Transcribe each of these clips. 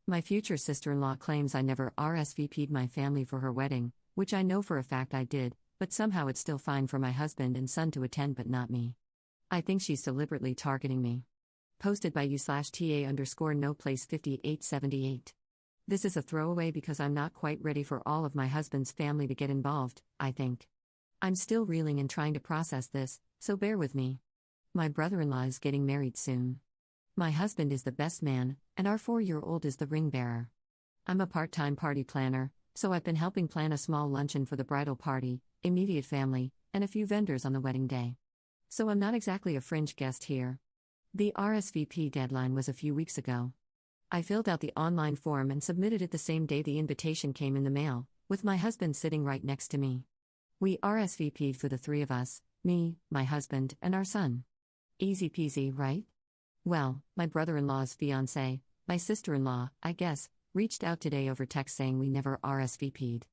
My future sister-in-law claims I never RSVP'd my family for her wedding, which I know for a fact I did, but somehow it's still fine for my husband and son to attend but not me. I think she's deliberately targeting me. Posted by u/TA_no place5878. This is a throwaway because I'm not quite ready for all of my husband's family to get involved, I think. I'm still reeling and trying to process this, so bear with me. My brother-in-law is getting married soon. My husband is the best man, and our 4-year-old is the ring bearer. I'm a part-time party planner, so I've been helping plan a small luncheon for the bridal party, immediate family, and a few vendors on the wedding day. So I'm not exactly a fringe guest here. The RSVP deadline was a few weeks ago. I filled out the online form and submitted it the same day the invitation came in the mail, with my husband sitting right next to me. We RSVP'd for the 3 of us, me, my husband, and our son. Easy peasy, right? Well, my brother-in-law's fiancé, my sister-in-law, I guess, reached out today over text saying we never RSVP'd.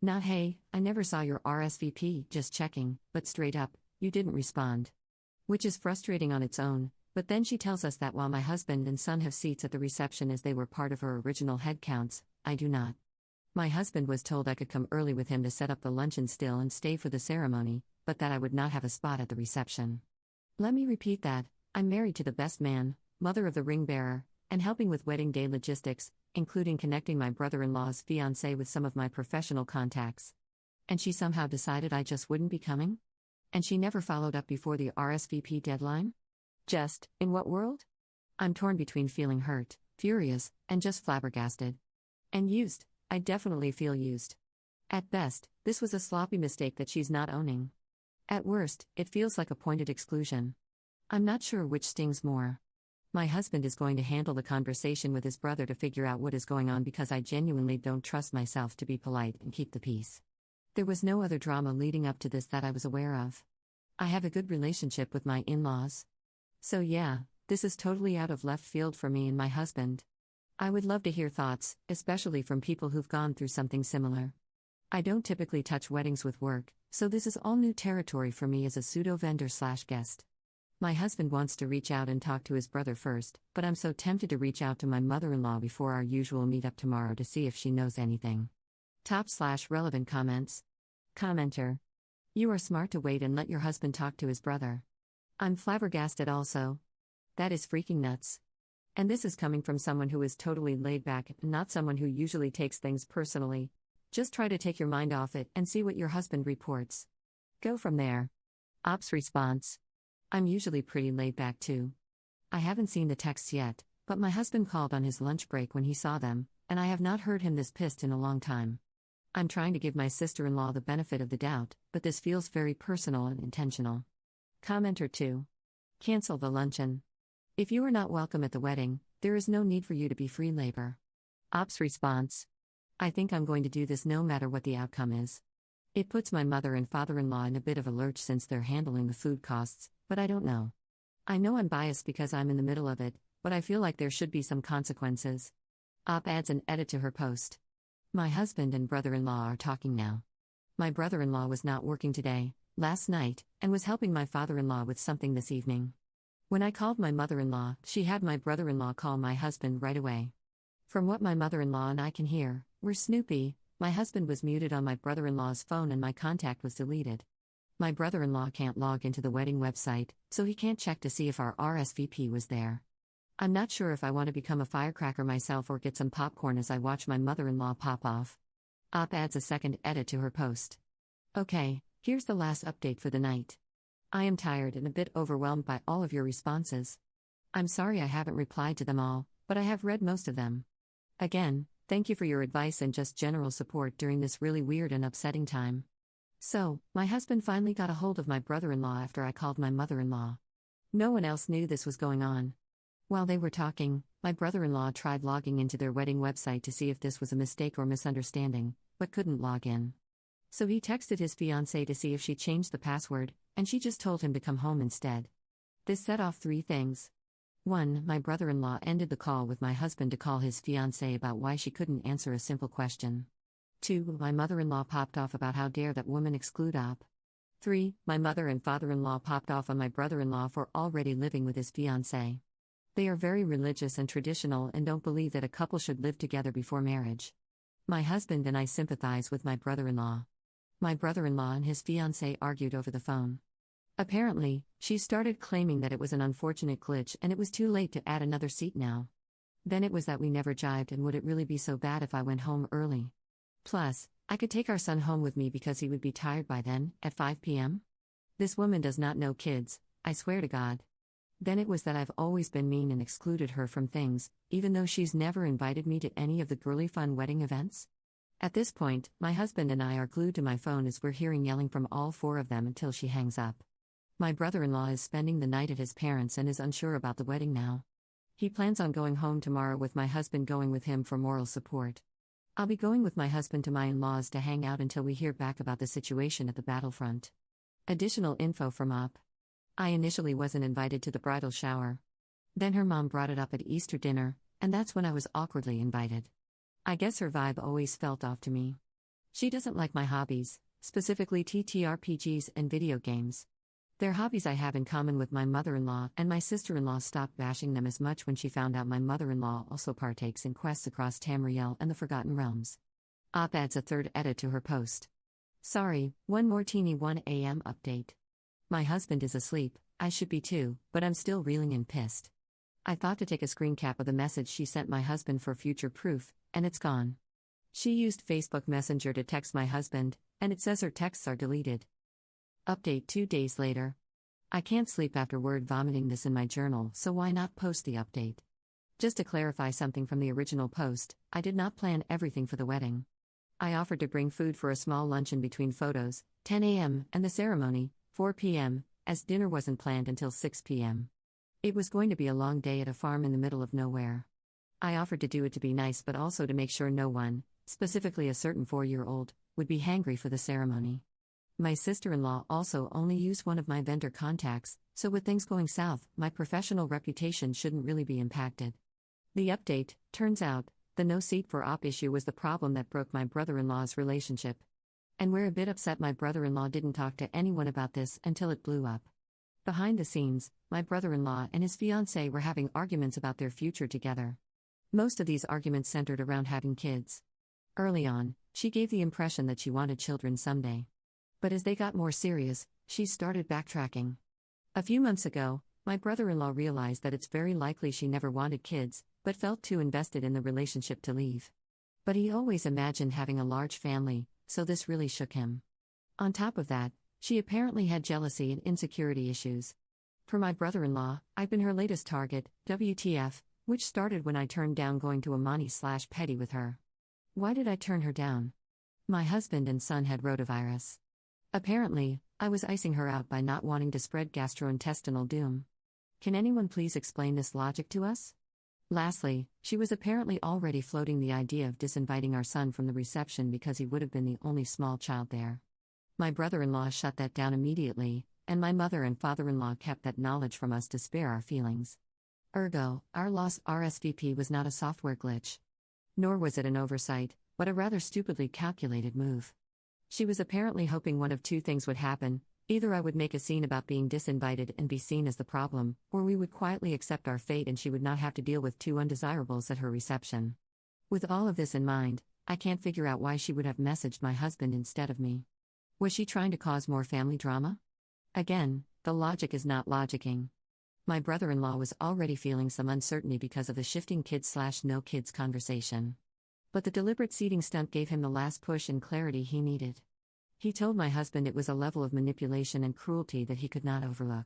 Not hey, I never saw your RSVP, just checking, but straight up, you didn't respond. Which is frustrating on its own, but then she tells us that while my husband and son have seats at the reception as they were part of her original head counts, I do not. My husband was told I could come early with him to set up the luncheon still and stay for the ceremony, but that I would not have a spot at the reception. Let me repeat that, I'm married to the best man, mother of the ring bearer, and helping with wedding day logistics, including connecting my brother-in-law's fiancé with some of my professional contacts. And she somehow decided I just wouldn't be coming? And she never followed up before the RSVP deadline? Just, in what world? I'm torn between feeling hurt, furious, and just flabbergasted. And used, I definitely feel used. At best, this was a sloppy mistake that she's not owning. At worst, it feels like a pointed exclusion. I'm not sure which stings more. My husband is going to handle the conversation with his brother to figure out what is going on because I genuinely don't trust myself to be polite and keep the peace. There was no other drama leading up to this that I was aware of. I have a good relationship with my in-laws. So yeah, this is totally out of left field for me and my husband. I would love to hear thoughts, especially from people who've gone through something similar. I don't typically touch weddings with work, so this is all new territory for me as a pseudo-vendor/guest. My husband wants to reach out and talk to his brother first, but I'm so tempted to reach out to my mother-in-law before our usual meetup tomorrow to see if she knows anything. Top/relevant comments. Commenter. You are smart to wait and let your husband talk to his brother. I'm flabbergasted also. That is freaking nuts. And this is coming from someone who is totally laid back, not someone who usually takes things personally. Just try to take your mind off it and see what your husband reports. Go from there. Ops response. I'm usually pretty laid back too. I haven't seen the texts yet, but my husband called on his lunch break when he saw them, and I have not heard him this pissed in a long time. I'm trying to give my sister-in-law the benefit of the doubt, but this feels very personal and intentional. Commenter 2. Cancel the luncheon. If you are not welcome at the wedding, there is no need for you to be free labor. Ops response. I think I'm going to do this no matter what the outcome is. It puts my mother and father-in-law in a bit of a lurch since they're handling the food costs, but I don't know. I know I'm biased because I'm in the middle of it, but I feel like there should be some consequences. Op adds an edit to her post. My husband and brother-in-law are talking now. My brother-in-law was not working today, last night, and was helping my father-in-law with something this evening. When I called my mother-in-law, she had my brother-in-law call my husband right away. From what my mother-in-law and I can hear, we're snoopy. My husband was muted on my brother-in-law's phone and my contact was deleted. My brother-in-law can't log into the wedding website, so he can't check to see if our RSVP was there. I'm not sure if I want to become a firecracker myself or get some popcorn as I watch my mother-in-law pop off. Op adds a second edit to her post. Okay, here's the last update for the night. I am tired and a bit overwhelmed by all of your responses. I'm sorry I haven't replied to them all, but I have read most of them. Again, thank you for your advice and just general support during this really weird and upsetting time. So, my husband finally got a hold of my brother-in-law after I called my mother-in-law. No one else knew this was going on. While they were talking, my brother-in-law tried logging into their wedding website to see if this was a mistake or misunderstanding, but couldn't log in. So he texted his fiancée to see if she changed the password, and she just told him to come home instead. This set off 3 things. 1. My brother-in-law ended the call with my husband to call his fiancée about why she couldn't answer a simple question. 2. My mother-in-law popped off about how dare that woman exclude op. 3. My mother and father-in-law popped off on my brother-in-law for already living with his fiancée. They are very religious and traditional and don't believe that a couple should live together before marriage. My husband and I sympathize with my brother-in-law. My brother-in-law and his fiancée argued over the phone. Apparently, she started claiming that it was an unfortunate glitch and it was too late to add another seat now. Then it was that we never jived, and would it really be so bad if I went home early? Plus, I could take our son home with me because he would be tired by then, at 5 p.m.? This woman does not know kids, I swear to God. Then it was that I've always been mean and excluded her from things, even though she's never invited me to any of the girly fun wedding events. At this point, my husband and I are glued to my phone as we're hearing yelling from all four of them until she hangs up. My brother-in-law is spending the night at his parents' and is unsure about the wedding now. He plans on going home tomorrow with my husband going with him for moral support. I'll be going with my husband to my in-laws to hang out until we hear back about the situation at the battlefront. Additional info from Op. I initially wasn't invited to the bridal shower. Then her mom brought it up at Easter dinner, and that's when I was awkwardly invited. I guess her vibe always felt off to me. She doesn't like my hobbies, specifically TTRPGs and video games. They're hobbies I have in common with my mother-in-law, and my sister-in-law stopped bashing them as much when she found out my mother-in-law also partakes in quests across Tamriel and the Forgotten Realms. Op adds a third edit to her post. Sorry, one more teeny 1 a.m. update. My husband is asleep, I should be too, but I'm still reeling and pissed. I thought to take a screen cap of the message she sent my husband for future proof, and it's gone. She used Facebook Messenger to text my husband, and it says her texts are deleted. Update 2 days later. I can't sleep after word vomiting this in my journal, so why not post the update? Just to clarify something from the original post, I did not plan everything for the wedding. I offered to bring food for a small luncheon between photos, 10 a.m., and the ceremony, 4 p.m., as dinner wasn't planned until 6 p.m. It was going to be a long day at a farm in the middle of nowhere. I offered to do it to be nice but also to make sure no one, specifically a certain 4-year-old, would be hangry for the ceremony. My sister-in-law also only used one of my vendor contacts, so with things going south, my professional reputation shouldn't really be impacted. The update, turns out, the no seat for op issue was the problem that broke my brother-in-law's relationship. And we're a bit upset my brother-in-law didn't talk to anyone about this until it blew up. Behind the scenes, my brother-in-law and his fiancée were having arguments about their future together. Most of these arguments centered around having kids. Early on, she gave the impression that she wanted children someday. But as they got more serious, she started backtracking. A few months ago, my brother-in-law realized that it's very likely she never wanted kids, but felt too invested in the relationship to leave. But he always imagined having a large family, so this really shook him. On top of that, she apparently had jealousy and insecurity issues. For my brother-in-law, I've been her latest target, WTF, which started when I turned down going to Amani/Petty with her. Why did I turn her down? My husband and son had rotavirus. Apparently, I was icing her out by not wanting to spread gastrointestinal doom. Can anyone please explain this logic to us? Lastly, she was apparently already floating the idea of disinviting our son from the reception because he would have been the only small child there. My brother-in-law shut that down immediately, and my mother and father-in-law kept that knowledge from us to spare our feelings. Ergo, our lost RSVP was not a software glitch. Nor was it an oversight, but a rather stupidly calculated move. She was apparently hoping one of two things would happen: either I would make a scene about being disinvited and be seen as the problem, or we would quietly accept our fate and she would not have to deal with two undesirables at her reception. With all of this in mind, I can't figure out why she would have messaged my husband instead of me. Was she trying to cause more family drama? Again, the logic is not logicking. My brother-in-law was already feeling some uncertainty because of the shifting kids/no kids conversation. But the deliberate seating stunt gave him the last push and clarity he needed. He told my husband it was a level of manipulation and cruelty that he could not overlook.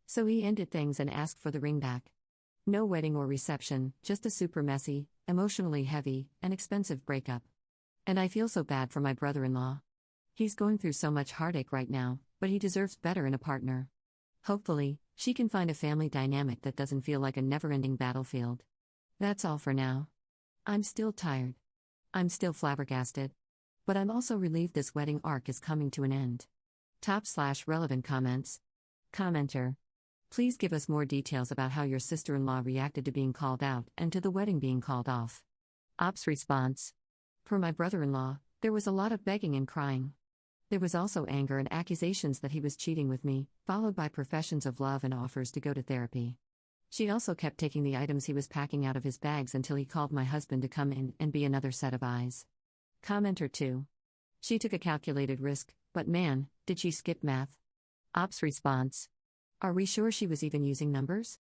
So he ended things and asked for the ring back. No wedding or reception, just a super messy, emotionally heavy, and expensive breakup. And I feel so bad for my brother-in-law. He's going through so much heartache right now, but he deserves better in a partner. Hopefully, she can find a family dynamic that doesn't feel like a never-ending battlefield. That's all for now. I'm still tired. I'm still flabbergasted. But I'm also relieved this wedding arc is coming to an end. Top/relevant comments. Commenter. Please give us more details about how your sister-in-law reacted to being called out and to the wedding being called off. Op's response. Per my brother-in-law, there was a lot of begging and crying. There was also anger and accusations that he was cheating with me, followed by professions of love and offers to go to therapy. She also kept taking the items he was packing out of his bags until he called my husband to come in and be another set of eyes. Commenter 2. She took a calculated risk, but man, did she skip math. Ops response. Are we sure she was even using numbers?